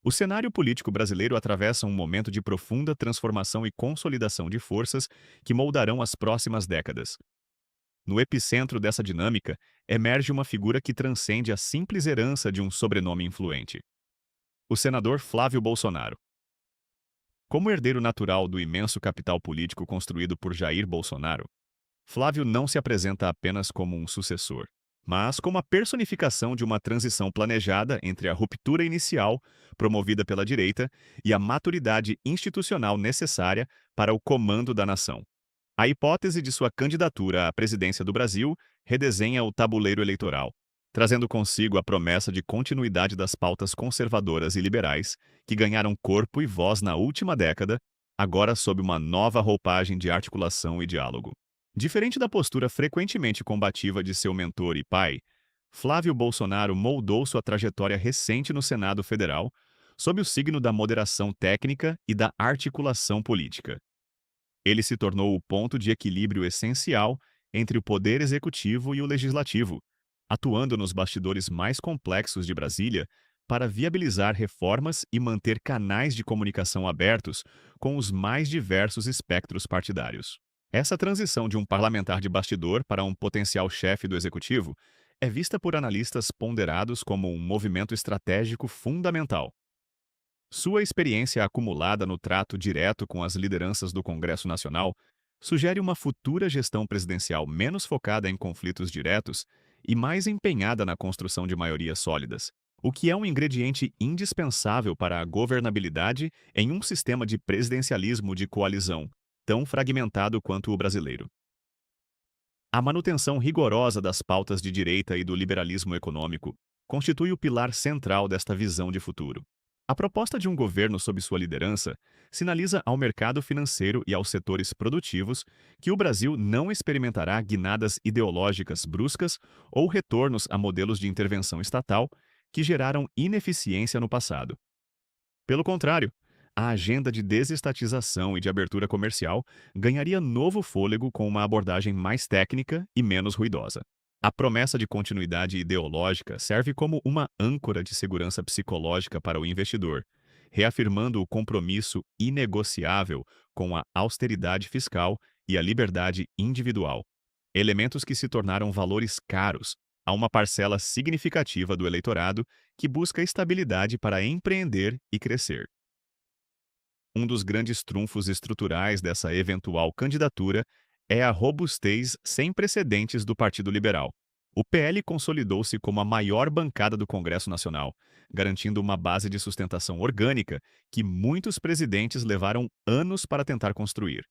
O cenário político brasileiro atravessa um momento de profunda transformação e consolidação de forças que moldarão as próximas décadas. No epicentro dessa dinâmica, emerge uma figura que transcende a simples herança de um sobrenome influente: o senador Flávio Bolsonaro. Como herdeiro natural do imenso capital político construído por Jair Bolsonaro, Flávio não se apresenta apenas como um sucessor, mas como a personificação de uma transição planejada entre a ruptura inicial, promovida pela direita, e a maturidade institucional necessária para o comando da nação. A hipótese de sua candidatura à presidência do Brasil redesenha o tabuleiro eleitoral, trazendo consigo a promessa de continuidade das pautas conservadoras e liberais, que ganharam corpo e voz na última década, agora sob uma nova roupagem de articulação e diálogo. Diferente da postura frequentemente combativa de seu mentor e pai, Flávio Bolsonaro moldou sua trajetória recente no Senado Federal sob o signo da moderação técnica e da articulação política. Ele se tornou o ponto de equilíbrio essencial entre o poder executivo e o legislativo, atuando nos bastidores mais complexos de Brasília para viabilizar reformas e manter canais de comunicação abertos com os mais diversos espectros partidários. Essa transição de um parlamentar de bastidor para um potencial chefe do executivo é vista por analistas ponderados como um movimento estratégico fundamental. Sua experiência acumulada no trato direto com as lideranças do Congresso Nacional sugere uma futura gestão presidencial menos focada em conflitos diretos e mais empenhada na construção de maiorias sólidas, o que é um ingrediente indispensável para a governabilidade em um sistema de presidencialismo de coalizão, tão fragmentado quanto o brasileiro. A manutenção rigorosa das pautas de direita e do liberalismo econômico constitui o pilar central desta visão de futuro. A proposta de um governo sob sua liderança sinaliza ao mercado financeiro e aos setores produtivos que o Brasil não experimentará guinadas ideológicas bruscas ou retornos a modelos de intervenção estatal que geraram ineficiência no passado. Pelo contrário, a agenda de desestatização e de abertura comercial ganharia novo fôlego com uma abordagem mais técnica e menos ruidosa. A promessa de continuidade ideológica serve como uma âncora de segurança psicológica para o investidor, reafirmando o compromisso inegociável com a austeridade fiscal e a liberdade individual, elementos que se tornaram valores caros a uma parcela significativa do eleitorado que busca estabilidade para empreender e crescer. Um dos grandes trunfos estruturais dessa eventual candidatura é a robustez sem precedentes do Partido Liberal. O PL consolidou-se como a maior bancada do Congresso Nacional, garantindo uma base de sustentação orgânica que muitos presidentes levaram anos para tentar construir.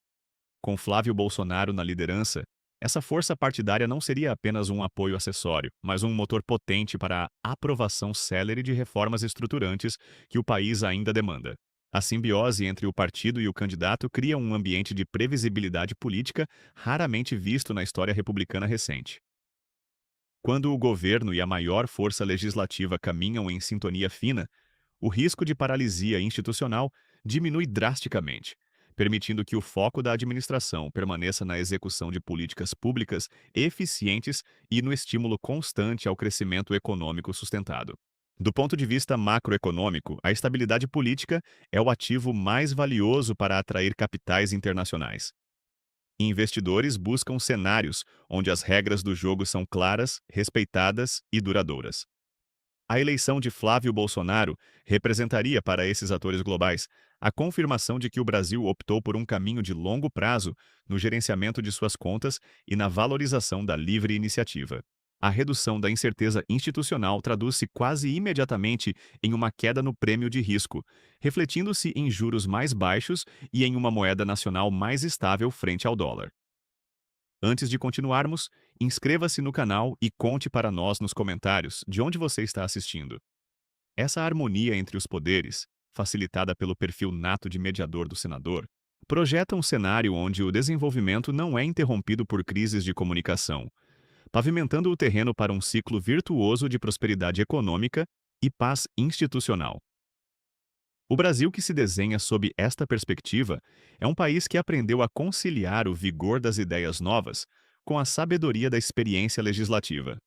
Com Flávio Bolsonaro na liderança, essa força partidária não seria apenas um apoio acessório, mas um motor potente para a aprovação célere de reformas estruturantes que o país ainda demanda. A simbiose entre o partido e o candidato cria um ambiente de previsibilidade política raramente visto na história republicana recente. Quando o governo e a maior força legislativa caminham em sintonia fina, o risco de paralisia institucional diminui drasticamente, permitindo que o foco da administração permaneça na execução de políticas públicas eficientes e no estímulo constante ao crescimento econômico sustentado. Do ponto de vista macroeconômico, a estabilidade política é o ativo mais valioso para atrair capitais internacionais. Investidores buscam cenários onde as regras do jogo são claras, respeitadas e duradouras. A eleição de Flávio Bolsonaro representaria para esses atores globais a confirmação de que o Brasil optou por um caminho de longo prazo no gerenciamento de suas contas e na valorização da livre iniciativa. A redução da incerteza institucional traduz-se quase imediatamente em uma queda no prêmio de risco, refletindo-se em juros mais baixos e em uma moeda nacional mais estável frente ao dólar. Antes de continuarmos, inscreva-se no canal e conte para nós nos comentários de onde você está assistindo. Essa harmonia entre os poderes, facilitada pelo perfil nato de mediador do senador, projeta um cenário onde o desenvolvimento não é interrompido por crises de comunicação, pavimentando o terreno para um ciclo virtuoso de prosperidade econômica e paz institucional. O Brasil que se desenha sob esta perspectiva é um país que aprendeu a conciliar o vigor das ideias novas com a sabedoria da experiência legislativa.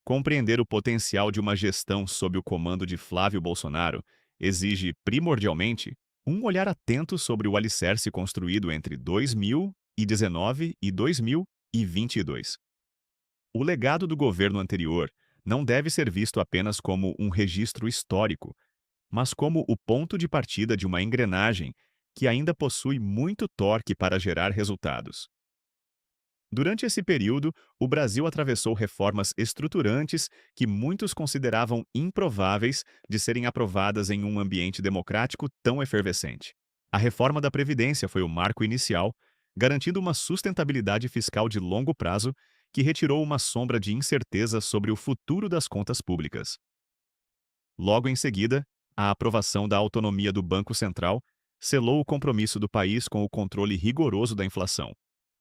Compreender o potencial de uma gestão sob o comando de Flávio Bolsonaro exige, primordialmente, um olhar atento sobre o alicerce construído entre 2019 e 2022. O legado do governo anterior não deve ser visto apenas como um registro histórico, mas como o ponto de partida de uma engrenagem que ainda possui muito torque para gerar resultados. Durante esse período, o Brasil atravessou reformas estruturantes que muitos consideravam improváveis de serem aprovadas em um ambiente democrático tão efervescente. A reforma da Previdência foi o marco inicial, garantindo uma sustentabilidade fiscal de longo prazo que retirou uma sombra de incerteza sobre o futuro das contas públicas. Logo em seguida, a aprovação da autonomia do Banco Central selou o compromisso do país com o controle rigoroso da inflação,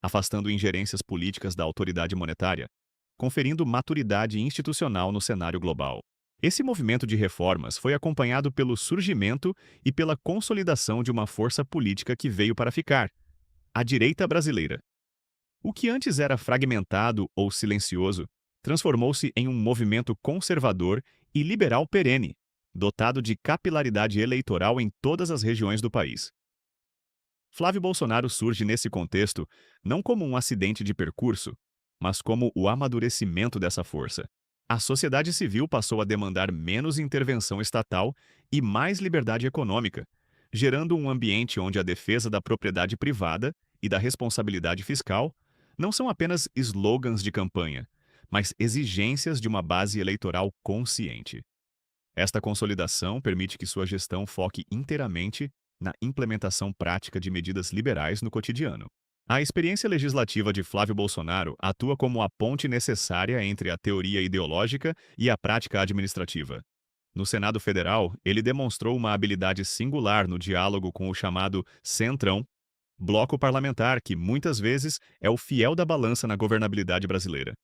afastando ingerências políticas da autoridade monetária, conferindo maturidade institucional no cenário global. Esse movimento de reformas foi acompanhado pelo surgimento e pela consolidação de uma força política que veio para ficar: a direita brasileira. O que antes era fragmentado ou silencioso transformou-se em um movimento conservador e liberal perene, dotado de capilaridade eleitoral em todas as regiões do país. Flávio Bolsonaro surge nesse contexto não como um acidente de percurso, mas como o amadurecimento dessa força. A sociedade civil passou a demandar menos intervenção estatal e mais liberdade econômica, gerando um ambiente onde a defesa da propriedade privada e da responsabilidade fiscal não são apenas slogans de campanha, mas exigências de uma base eleitoral consciente. Esta consolidação permite que sua gestão foque inteiramente na implementação prática de medidas liberais no cotidiano. A experiência legislativa de Flávio Bolsonaro atua como a ponte necessária entre a teoria ideológica e a prática administrativa. No Senado Federal, ele demonstrou uma habilidade singular no diálogo com o chamado Centrão, bloco parlamentar que, muitas vezes, é o fiel da balança na governabilidade brasileira.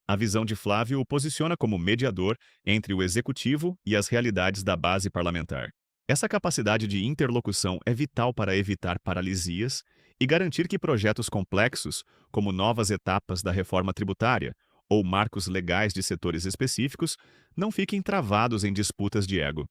A visão de Flávio o posiciona como mediador entre o executivo e as realidades da base parlamentar. Essa capacidade de interlocução é vital para evitar paralisias e garantir que projetos complexos, como novas etapas da reforma tributária ou marcos legais de setores específicos, não fiquem travados em disputas de ego.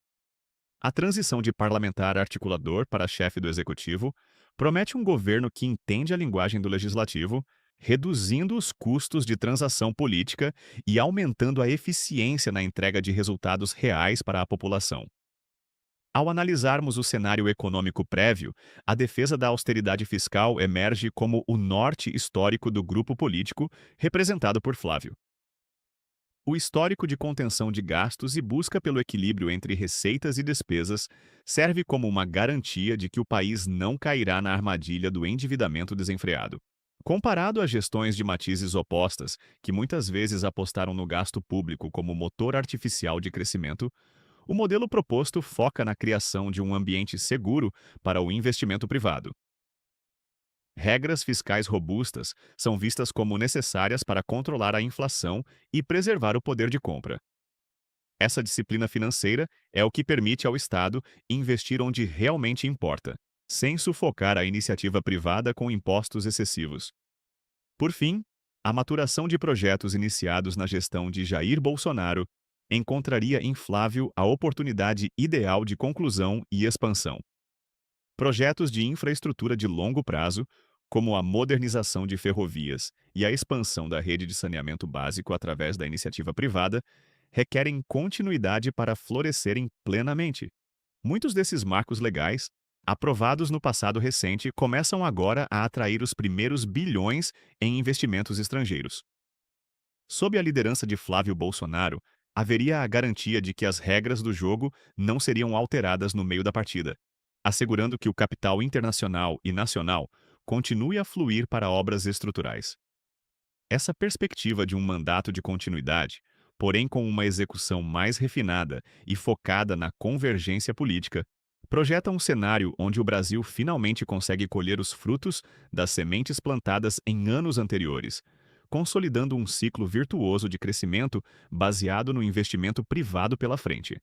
A transição de parlamentar articulador para chefe do executivo promete um governo que entende a linguagem do legislativo, reduzindo os custos de transação política e aumentando a eficiência na entrega de resultados reais para a população. Ao analisarmos o cenário econômico prévio, a defesa da austeridade fiscal emerge como o norte histórico do grupo político representado por Flávio. O histórico de contenção de gastos e busca pelo equilíbrio entre receitas e despesas serve como uma garantia de que o país não cairá na armadilha do endividamento desenfreado. Comparado a gestões de matizes opostas, que muitas vezes apostaram no gasto público como motor artificial de crescimento, o modelo proposto foca na criação de um ambiente seguro para o investimento privado. Regras fiscais robustas são vistas como necessárias para controlar a inflação e preservar o poder de compra. Essa disciplina financeira é o que permite ao Estado investir onde realmente importa, sem sufocar a iniciativa privada com impostos excessivos. Por fim, a maturação de projetos iniciados na gestão de Jair Bolsonaro encontraria em Flávio a oportunidade ideal de conclusão e expansão. Projetos de infraestrutura de longo prazo, como a modernização de ferrovias e a expansão da rede de saneamento básico através da iniciativa privada, requerem continuidade para florescerem plenamente. Muitos desses marcos legais, aprovados no passado recente, começam agora a atrair os primeiros bilhões em investimentos estrangeiros. Sob a liderança de Flávio Bolsonaro, haveria a garantia de que as regras do jogo não seriam alteradas no meio da partida, assegurando que o capital internacional e nacional continue a fluir para obras estruturais. Essa perspectiva de um mandato de continuidade, porém com uma execução mais refinada e focada na convergência política, projeta um cenário onde o Brasil finalmente consegue colher os frutos das sementes plantadas em anos anteriores, consolidando um ciclo virtuoso de crescimento baseado no investimento privado pela frente.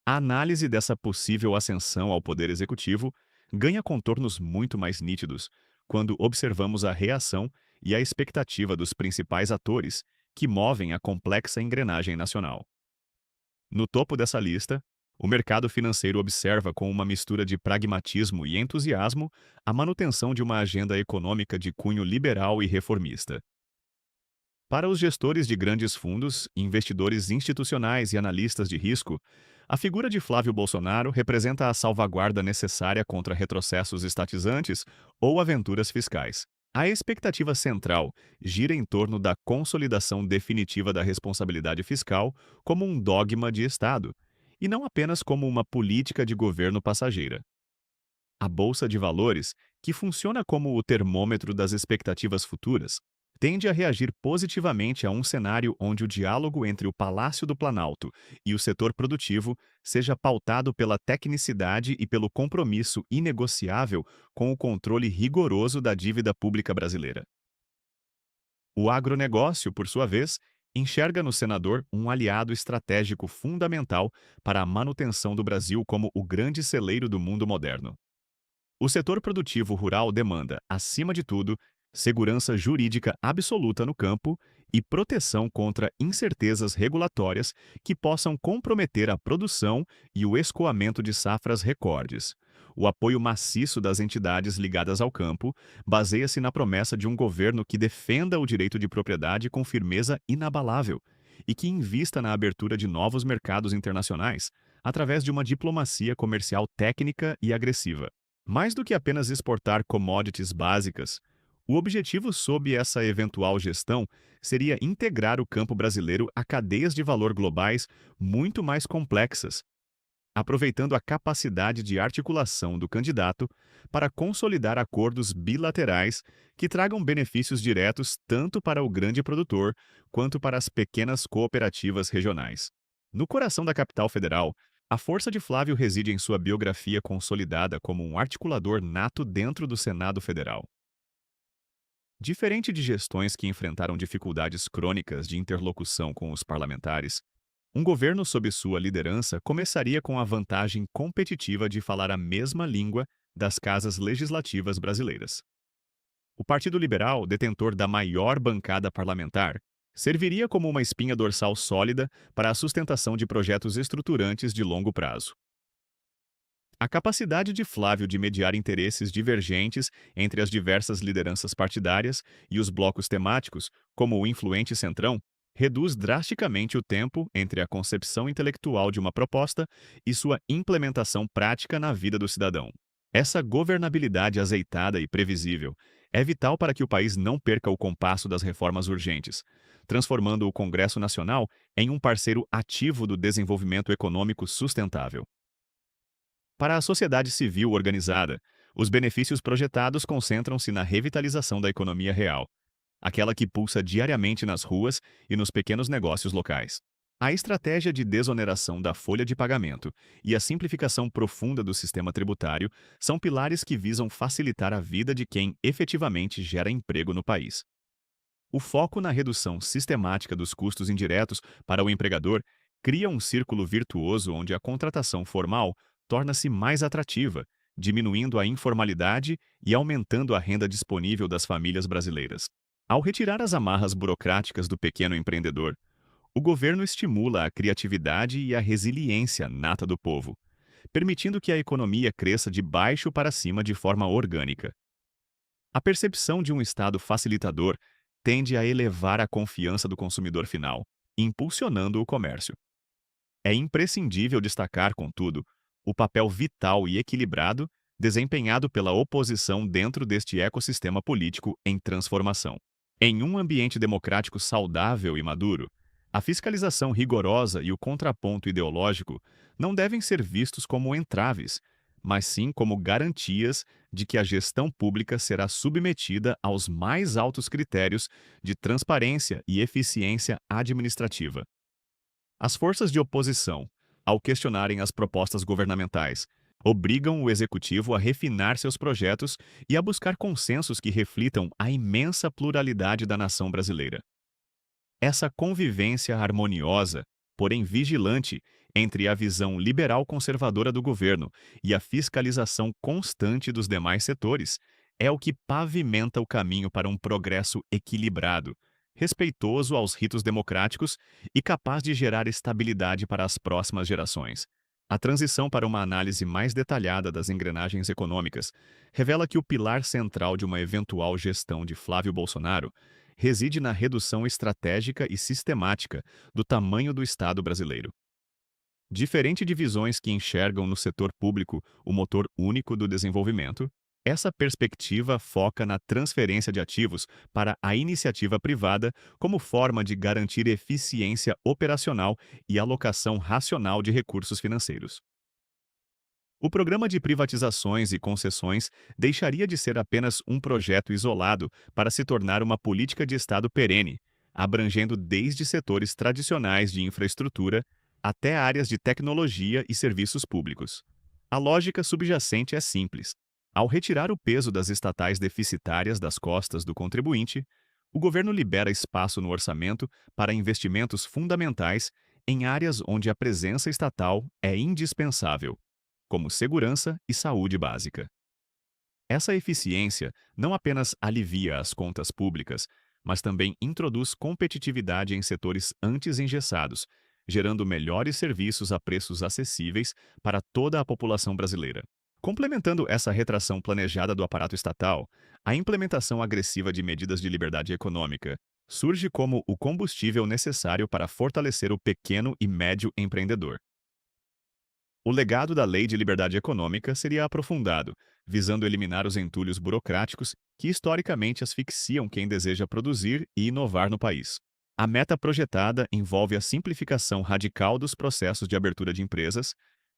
A análise dessa possível ascensão ao poder executivo ganha contornos muito mais nítidos quando observamos a reação e a expectativa dos principais atores que movem a complexa engrenagem nacional. No topo dessa lista, O mercado financeiro observa com uma mistura de pragmatismo e entusiasmo a manutenção de uma agenda econômica de cunho liberal e reformista. Para os gestores de grandes fundos, investidores institucionais e analistas de risco, a figura de Flávio Bolsonaro representa a salvaguarda necessária contra retrocessos estatizantes ou aventuras fiscais. A expectativa central gira em torno da consolidação definitiva da responsabilidade fiscal como um dogma de Estado, e não apenas como uma política de governo passageira. A Bolsa de Valores, que funciona como o termômetro das expectativas futuras, tende a reagir positivamente a um cenário onde o diálogo entre o Palácio do Planalto e o setor produtivo seja pautado pela tecnicidade e pelo compromisso inegociável com o controle rigoroso da dívida pública brasileira. O agronegócio, por sua vez, enxerga no senador um aliado estratégico fundamental para a manutenção do Brasil como o grande celeiro do mundo moderno. O setor produtivo rural demanda, acima de tudo, segurança jurídica absoluta no campo e proteção contra incertezas regulatórias que possam comprometer a produção e o escoamento de safras recordes. O apoio maciço das entidades ligadas ao campo baseia-se na promessa de um governo que defenda o direito de propriedade com firmeza inabalável e que invista na abertura de novos mercados internacionais através de uma diplomacia comercial técnica e agressiva. Mais do que apenas exportar commodities básicas, o objetivo sob essa eventual gestão seria integrar o campo brasileiro a cadeias de valor globais muito mais complexas, aproveitando a capacidade de articulação do candidato para consolidar acordos bilaterais que tragam benefícios diretos tanto para o grande produtor quanto para as pequenas cooperativas regionais. No coração da capital federal, a força de Flávio reside em sua biografia consolidada como um articulador nato dentro do Senado Federal. Diferente de gestões que enfrentaram dificuldades crônicas de interlocução com os parlamentares, um governo sob sua liderança começaria com a vantagem competitiva de falar a mesma língua das casas legislativas brasileiras. O Partido Liberal, detentor da maior bancada parlamentar, serviria como uma espinha dorsal sólida para a sustentação de projetos estruturantes de longo prazo. A capacidade de Flávio de mediar interesses divergentes entre as diversas lideranças partidárias e os blocos temáticos, como o influente Centrão, reduz drasticamente o tempo entre a concepção intelectual de uma proposta e sua implementação prática na vida do cidadão. Essa governabilidade azeitada e previsível é vital para que o país não perca o compasso das reformas urgentes, transformando o Congresso Nacional em um parceiro ativo do desenvolvimento econômico sustentável. Para a sociedade civil organizada, os benefícios projetados concentram-se na revitalização da economia real, aquela que pulsa diariamente nas ruas e nos pequenos negócios locais. A estratégia de desoneração da folha de pagamento e a simplificação profunda do sistema tributário são pilares que visam facilitar a vida de quem efetivamente gera emprego no país. O foco na redução sistemática dos custos indiretos para o empregador cria um círculo virtuoso onde a contratação formal torna-se mais atrativa, diminuindo a informalidade e aumentando a renda disponível das famílias brasileiras. Ao retirar as amarras burocráticas do pequeno empreendedor, o governo estimula a criatividade e a resiliência nata do povo, permitindo que a economia cresça de baixo para cima de forma orgânica. A percepção de um Estado facilitador tende a elevar a confiança do consumidor final, impulsionando o comércio. É imprescindível destacar, contudo, o papel vital e equilibrado desempenhado pela oposição dentro deste ecossistema político em transformação. Em um ambiente democrático saudável e maduro, a fiscalização rigorosa e o contraponto ideológico não devem ser vistos como entraves, mas sim como garantias de que a gestão pública será submetida aos mais altos critérios de transparência e eficiência administrativa. As forças de oposição, ao questionarem as propostas governamentais, obrigam o executivo a refinar seus projetos e a buscar consensos que reflitam a imensa pluralidade da nação brasileira. Essa convivência harmoniosa, porém vigilante, entre a visão liberal-conservadora do governo e a fiscalização constante dos demais setores é o que pavimenta o caminho para um progresso equilibrado, respeitoso aos ritos democráticos e capaz de gerar estabilidade para as próximas gerações. A transição para uma análise mais detalhada das engrenagens econômicas revela que o pilar central de uma eventual gestão de Flávio Bolsonaro reside na redução estratégica e sistemática do tamanho do Estado brasileiro. Diferente de visões que enxergam no setor público o motor único do desenvolvimento, essa perspectiva foca na transferência de ativos para a iniciativa privada como forma de garantir eficiência operacional e alocação racional de recursos financeiros. O programa de privatizações e concessões deixaria de ser apenas um projeto isolado para se tornar uma política de Estado perene, abrangendo desde setores tradicionais de infraestrutura até áreas de tecnologia e serviços públicos. A lógica subjacente é simples. Ao retirar o peso das estatais deficitárias das costas do contribuinte, o governo libera espaço no orçamento para investimentos fundamentais em áreas onde a presença estatal é indispensável, como segurança e saúde básica. Essa eficiência não apenas alivia as contas públicas, mas também introduz competitividade em setores antes engessados, gerando melhores serviços a preços acessíveis para toda a população brasileira. Complementando essa retração planejada do aparato estatal, a implementação agressiva de medidas de liberdade econômica surge como o combustível necessário para fortalecer o pequeno e médio empreendedor. O legado da Lei de Liberdade Econômica seria aprofundado, visando eliminar os entulhos burocráticos que historicamente asfixiam quem deseja produzir e inovar no país. A meta projetada envolve a simplificação radical dos processos de abertura de empresas,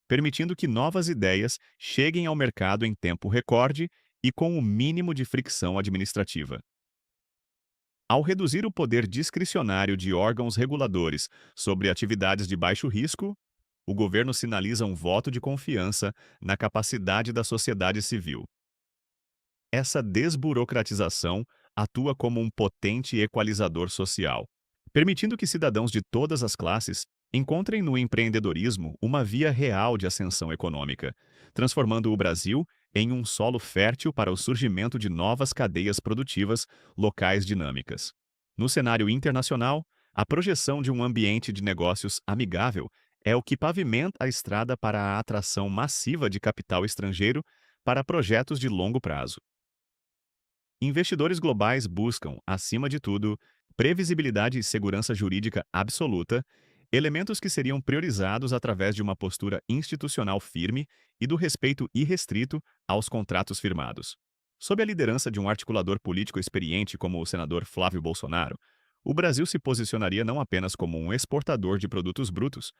permitindo que novas ideias cheguem ao mercado em tempo recorde e com o mínimo de fricção administrativa. Ao reduzir o poder discricionário de órgãos reguladores sobre atividades de baixo risco, o governo sinaliza um voto de confiança na capacidade da sociedade civil. Essa desburocratização atua como um potente equalizador social, permitindo que cidadãos de todas as classes encontrem no empreendedorismo uma via real de ascensão econômica, transformando o Brasil em um solo fértil para o surgimento de novas cadeias produtivas locais dinâmicas. No cenário internacional, a projeção de um ambiente de negócios amigável é o que pavimenta a estrada para a atração massiva de capital estrangeiro para projetos de longo prazo. Investidores globais buscam, acima de tudo, previsibilidade e segurança jurídica absoluta, elementos que seriam priorizados através de uma postura institucional firme e do respeito irrestrito aos contratos firmados. Sob a liderança de um articulador político experiente como o senador Flávio Bolsonaro, o Brasil se posicionaria não apenas como um exportador de produtos brutos,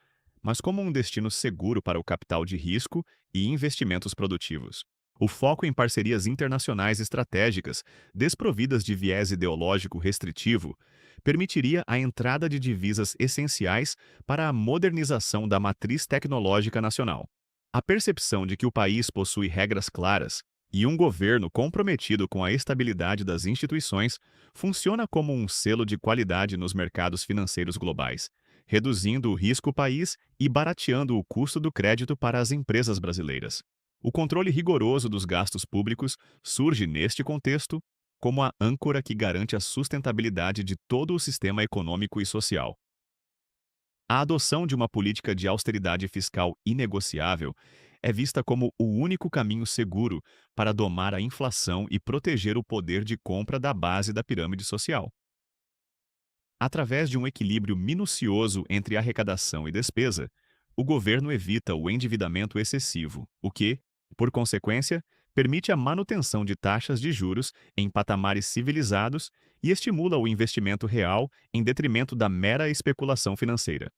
mas como um destino seguro para o capital de risco e investimentos produtivos. O foco em parcerias internacionais estratégicas, desprovidas de viés ideológico restritivo, permitiria a entrada de divisas essenciais para a modernização da matriz tecnológica nacional. A percepção de que o país possui regras claras e um governo comprometido com a estabilidade das instituições funciona como um selo de qualidade nos mercados financeiros globais, reduzindo o risco país e barateando o custo do crédito para as empresas brasileiras. O controle rigoroso dos gastos públicos surge neste contexto como a âncora que garante a sustentabilidade de todo o sistema econômico e social. A adoção de uma política de austeridade fiscal inegociável é vista como o único caminho seguro para domar a inflação e proteger o poder de compra da base da pirâmide social. Através de um equilíbrio minucioso entre arrecadação e despesa, o governo evita o endividamento excessivo, o que, por consequência, permite a manutenção de taxas de juros em patamares civilizados e estimula o investimento real em detrimento da mera especulação financeira.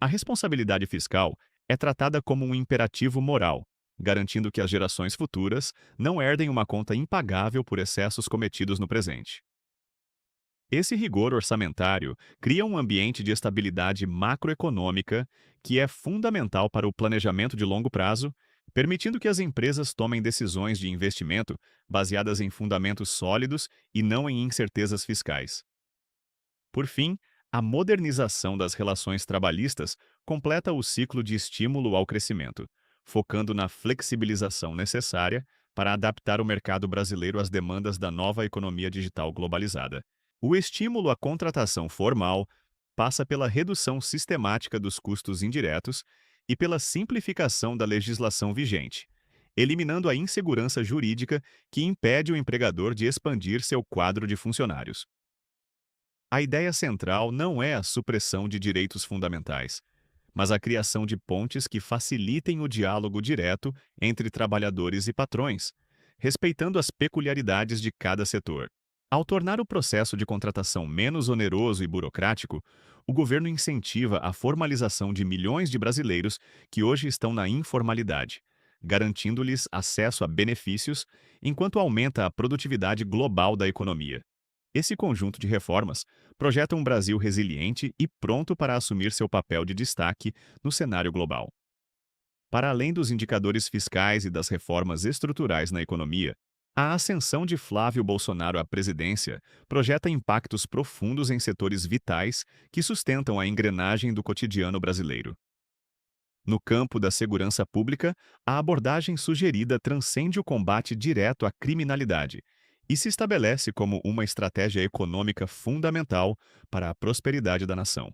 A responsabilidade fiscal é tratada como um imperativo moral, garantindo que as gerações futuras não herdem uma conta impagável por excessos cometidos no presente. Esse rigor orçamentário cria um ambiente de estabilidade macroeconômica que é fundamental para o planejamento de longo prazo, permitindo que as empresas tomem decisões de investimento baseadas em fundamentos sólidos e não em incertezas fiscais. Por fim, a modernização das relações trabalhistas completa o ciclo de estímulo ao crescimento, focando na flexibilização necessária para adaptar o mercado brasileiro às demandas da nova economia digital globalizada. O estímulo à contratação formal passa pela redução sistemática dos custos indiretos e pela simplificação da legislação vigente, eliminando a insegurança jurídica que impede o empregador de expandir seu quadro de funcionários. A ideia central não é a supressão de direitos fundamentais, mas a criação de pontes que facilitem o diálogo direto entre trabalhadores e patrões, respeitando as peculiaridades de cada setor. Ao tornar o processo de contratação menos oneroso e burocrático, o governo incentiva a formalização de milhões de brasileiros que hoje estão na informalidade, garantindo-lhes acesso a benefícios, enquanto aumenta a produtividade global da economia. Esse conjunto de reformas projeta um Brasil resiliente e pronto para assumir seu papel de destaque no cenário global. Para além dos indicadores fiscais e das reformas estruturais na economia, a ascensão de Flávio Bolsonaro à presidência projeta impactos profundos em setores vitais que sustentam a engrenagem do cotidiano brasileiro. No campo da segurança pública, a abordagem sugerida transcende o combate direto à criminalidade e se estabelece como uma estratégia econômica fundamental para a prosperidade da nação.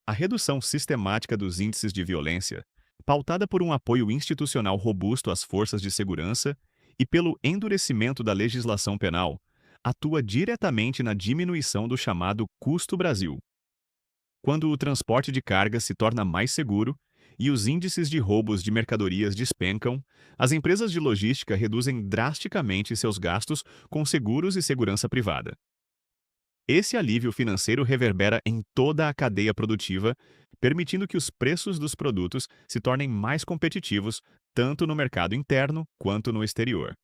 A redução sistemática dos índices de violência, pautada por um apoio institucional robusto às forças de segurança e pelo endurecimento da legislação penal, atua diretamente na diminuição do chamado custo Brasil. Quando o transporte de cargas se torna mais seguro e os índices de roubos de mercadorias despencam, as empresas de logística reduzem drasticamente seus gastos com seguros e segurança privada. Esse alívio financeiro reverbera em toda a cadeia produtiva, permitindo que os preços dos produtos se tornem mais competitivos tanto no mercado interno quanto no exterior.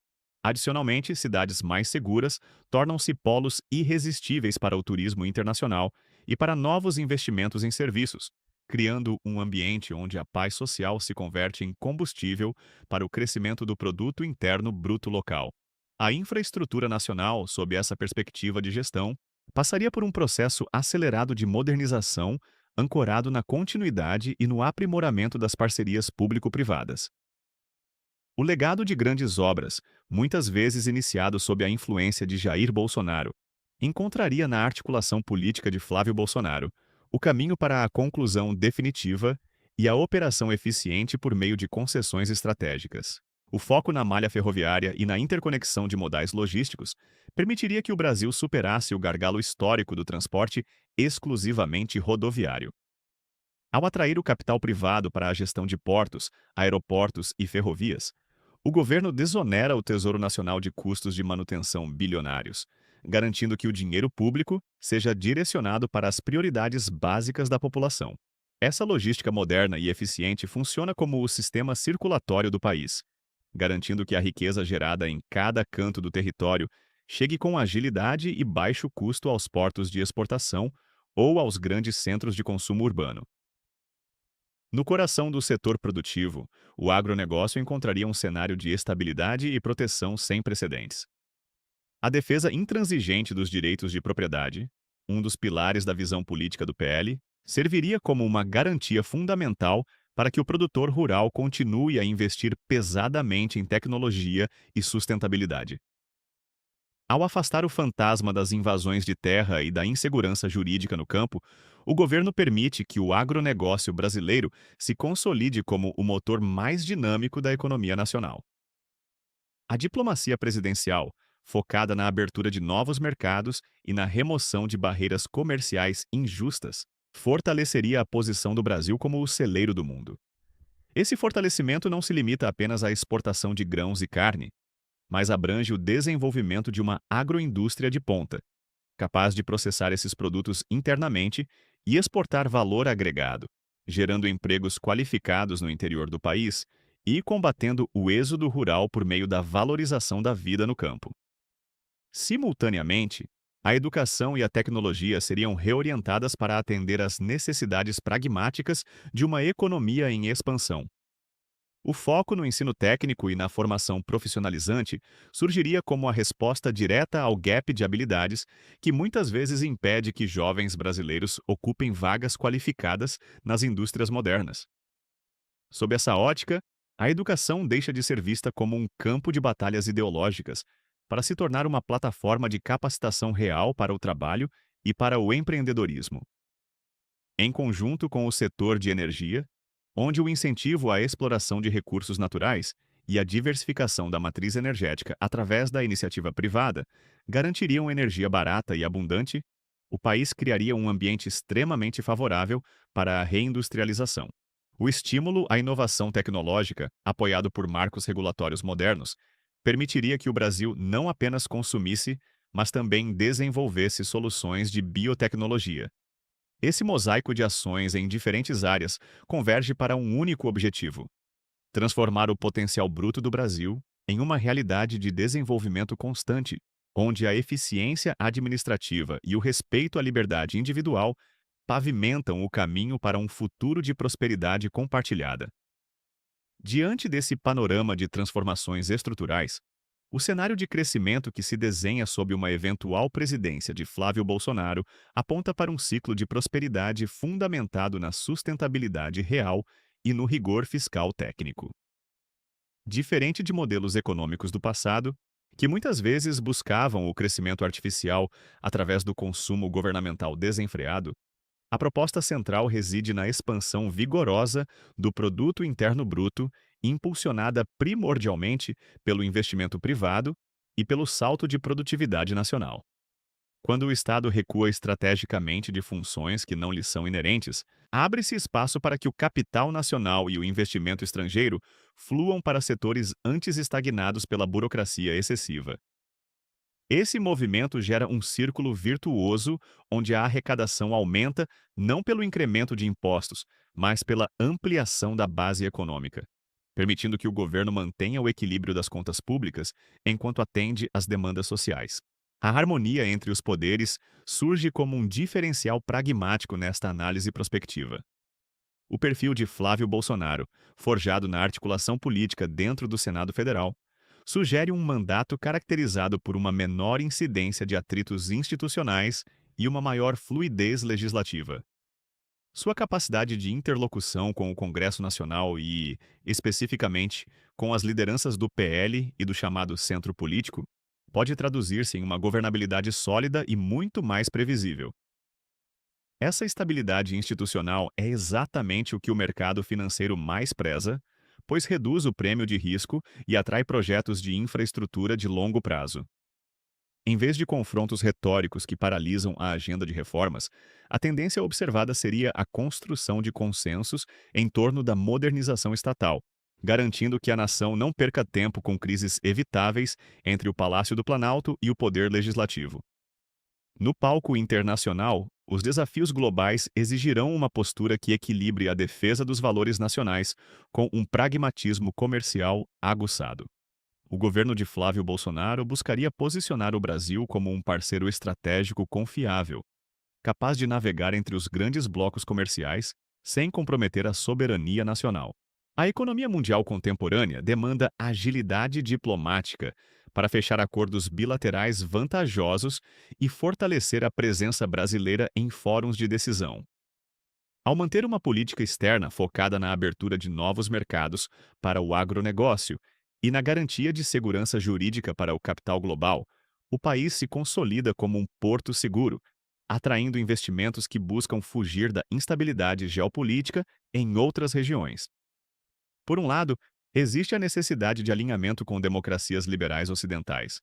Adicionalmente, cidades mais seguras tornam-se polos irresistíveis para o turismo internacional e para novos investimentos em serviços, criando um ambiente onde a paz social se converte em combustível para o crescimento do produto interno bruto local. A infraestrutura nacional, sob essa perspectiva de gestão, passaria por um processo acelerado de modernização, ancorado na continuidade e no aprimoramento das parcerias público-privadas. O legado de grandes obras, muitas vezes iniciado sob a influência de Jair Bolsonaro, encontraria na articulação política de Flávio Bolsonaro o caminho para a conclusão definitiva e a operação eficiente por meio de concessões estratégicas. O foco na malha ferroviária e na interconexão de modais logísticos permitiria que o Brasil superasse o gargalo histórico do transporte exclusivamente rodoviário. Ao atrair o capital privado para a gestão de portos, aeroportos e ferrovias, o governo desonera o Tesouro Nacional de custos de manutenção bilionários, garantindo que o dinheiro público seja direcionado para as prioridades básicas da população. Essa logística moderna e eficiente funciona como o sistema circulatório do país, garantindo que a riqueza gerada em cada canto do território chegue com agilidade e baixo custo aos portos de exportação ou aos grandes centros de consumo urbano. No coração do setor produtivo, o agronegócio encontraria um cenário de estabilidade e proteção sem precedentes. A defesa intransigente dos direitos de propriedade, um dos pilares da visão política do PL, serviria como uma garantia fundamental para que o produtor rural continue a investir pesadamente em tecnologia e sustentabilidade. Ao afastar o fantasma das invasões de terra e da insegurança jurídica no campo, o governo permite que o agronegócio brasileiro se consolide como o motor mais dinâmico da economia nacional. A diplomacia presidencial, focada na abertura de novos mercados e na remoção de barreiras comerciais injustas, fortaleceria a posição do Brasil como o celeiro do mundo. Esse fortalecimento não se limita apenas à exportação de grãos e carne, mas abrange o desenvolvimento de uma agroindústria de ponta, capaz de processar esses produtos internamente e exportar valor agregado, gerando empregos qualificados no interior do país e combatendo o êxodo rural por meio da valorização da vida no campo. Simultaneamente, a educação e a tecnologia seriam reorientadas para atender às necessidades pragmáticas de uma economia em expansão. O foco no ensino técnico e na formação profissionalizante surgiria como a resposta direta ao gap de habilidades que muitas vezes impede que jovens brasileiros ocupem vagas qualificadas nas indústrias modernas. Sob essa ótica, a educação deixa de ser vista como um campo de batalhas ideológicas para se tornar uma plataforma de capacitação real para o trabalho e para o empreendedorismo. Em conjunto com o setor de energia, onde o incentivo à exploração de recursos naturais e a diversificação da matriz energética através da iniciativa privada garantiriam energia barata e abundante, o país criaria um ambiente extremamente favorável para a reindustrialização. O estímulo à inovação tecnológica, apoiado por marcos regulatórios modernos, permitiria que o Brasil não apenas consumisse, mas também desenvolvesse soluções de biotecnologia. Esse mosaico de ações em diferentes áreas converge para um único objetivo: transformar o potencial bruto do Brasil em uma realidade de desenvolvimento constante, onde a eficiência administrativa e o respeito à liberdade individual pavimentam o caminho para um futuro de prosperidade compartilhada. Diante desse panorama de transformações estruturais, o cenário de crescimento que se desenha sob uma eventual presidência de Flávio Bolsonaro aponta para um ciclo de prosperidade fundamentado na sustentabilidade real e no rigor fiscal técnico. Diferente de modelos econômicos do passado, que muitas vezes buscavam o crescimento artificial através do consumo governamental desenfreado, a proposta central reside na expansão vigorosa do produto interno bruto, impulsionada primordialmente pelo investimento privado e pelo salto de produtividade nacional. Quando o Estado recua estrategicamente de funções que não lhe são inerentes, abre-se espaço para que o capital nacional e o investimento estrangeiro fluam para setores antes estagnados pela burocracia excessiva. Esse movimento gera um círculo virtuoso onde a arrecadação aumenta não pelo incremento de impostos, mas pela ampliação da base econômica, permitindo que o governo mantenha o equilíbrio das contas públicas enquanto atende às demandas sociais. A harmonia entre os poderes surge como um diferencial pragmático nesta análise prospectiva. O perfil de Flávio Bolsonaro, forjado na articulação política dentro do Senado Federal, sugere um mandato caracterizado por uma menor incidência de atritos institucionais e uma maior fluidez legislativa. Sua capacidade de interlocução com o Congresso Nacional e, especificamente, com as lideranças do PL e do chamado centro político, pode traduzir-se em uma governabilidade sólida e muito mais previsível. Essa estabilidade institucional é exatamente o que o mercado financeiro mais preza, pois reduz o prêmio de risco e atrai projetos de infraestrutura de longo prazo. Em vez de confrontos retóricos que paralisam a agenda de reformas, a tendência observada seria a construção de consensos em torno da modernização estatal, garantindo que a nação não perca tempo com crises evitáveis entre o Palácio do Planalto e o Poder Legislativo. No palco internacional, os desafios globais exigirão uma postura que equilibre a defesa dos valores nacionais com um pragmatismo comercial aguçado. O governo de Flávio Bolsonaro buscaria posicionar o Brasil como um parceiro estratégico confiável, capaz de navegar entre os grandes blocos comerciais sem comprometer a soberania nacional. A economia mundial contemporânea demanda agilidade diplomática para fechar acordos bilaterais vantajosos e fortalecer a presença brasileira em fóruns de decisão. Ao manter uma política externa focada na abertura de novos mercados para o agronegócio e na garantia de segurança jurídica para o capital global, o país se consolida como um porto seguro, atraindo investimentos que buscam fugir da instabilidade geopolítica em outras regiões. Por um lado, existe a necessidade de alinhamento com democracias liberais ocidentais.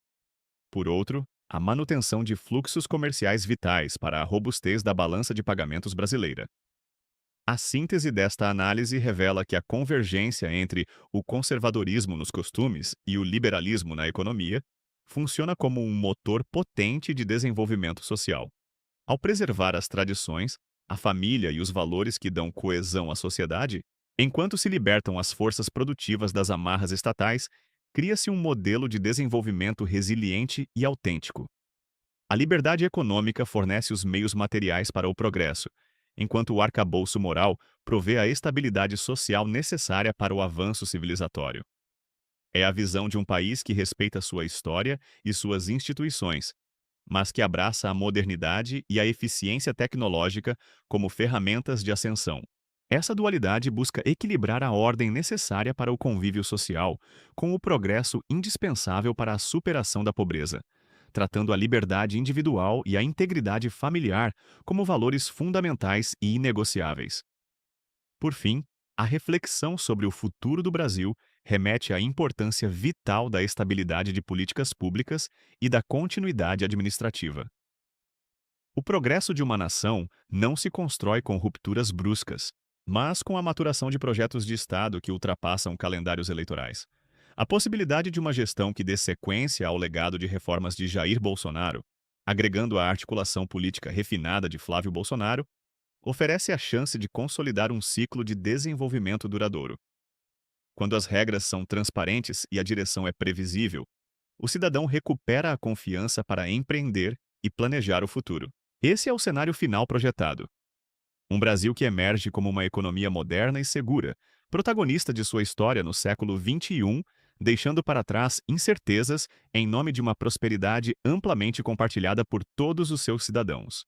Por outro, a manutenção de fluxos comerciais vitais para a robustez da balança de pagamentos brasileira. A síntese desta análise revela que a convergência entre o conservadorismo nos costumes e o liberalismo na economia funciona como um motor potente de desenvolvimento social. Ao preservar as tradições, a família e os valores que dão coesão à sociedade, enquanto se libertam as forças produtivas das amarras estatais, cria-se um modelo de desenvolvimento resiliente e autêntico. A liberdade econômica fornece os meios materiais para o progresso, enquanto o arcabouço moral provê a estabilidade social necessária para o avanço civilizatório. É a visão de um país que respeita sua história e suas instituições, mas que abraça a modernidade e a eficiência tecnológica como ferramentas de ascensão. Essa dualidade busca equilibrar a ordem necessária para o convívio social com o progresso indispensável para a superação da pobreza, tratando a liberdade individual e a integridade familiar como valores fundamentais e inegociáveis. Por fim, A reflexão sobre o futuro do Brasil remete à importância vital da estabilidade de políticas públicas e da continuidade administrativa. O progresso de uma nação não se constrói com rupturas bruscas, mas com a maturação de projetos de Estado que ultrapassam calendários eleitorais. A possibilidade de uma gestão que dê sequência ao legado de reformas de Jair Bolsonaro, agregando a articulação política refinada de Flávio Bolsonaro, oferece a chance de consolidar um ciclo de desenvolvimento duradouro. Quando as regras são transparentes e a direção é previsível, o cidadão recupera a confiança para empreender e planejar o futuro. Esse é o cenário final projetado. Um Brasil que emerge como uma economia moderna e segura, protagonista de sua história no século XXI, deixando para trás incertezas em nome de uma prosperidade amplamente compartilhada por todos os seus cidadãos.